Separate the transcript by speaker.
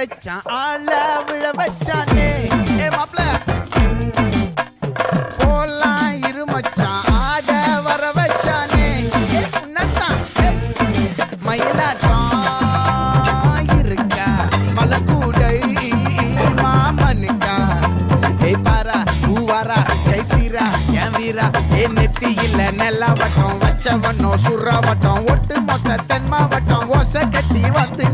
Speaker 1: வச்சான் ஆள விழ வச்சானே ஏ மாப்ள போலாம் இரு மச்சான் ஆட வர வச்சானே ஏ உன்னத்தான் மயிலாட்டம் இருக்கா மலக்கூடை மாமனுக்கா ஏ பாரா ஊவாரா கைசீரா என் வீரா ஏ நெத்தி இல்ல நெல்லா வட்டம் வச்சவனோ சுறா வட்டம் ஒட்டு மொத்த தென் மாவட்டம் ஓசை கட்டி வந்து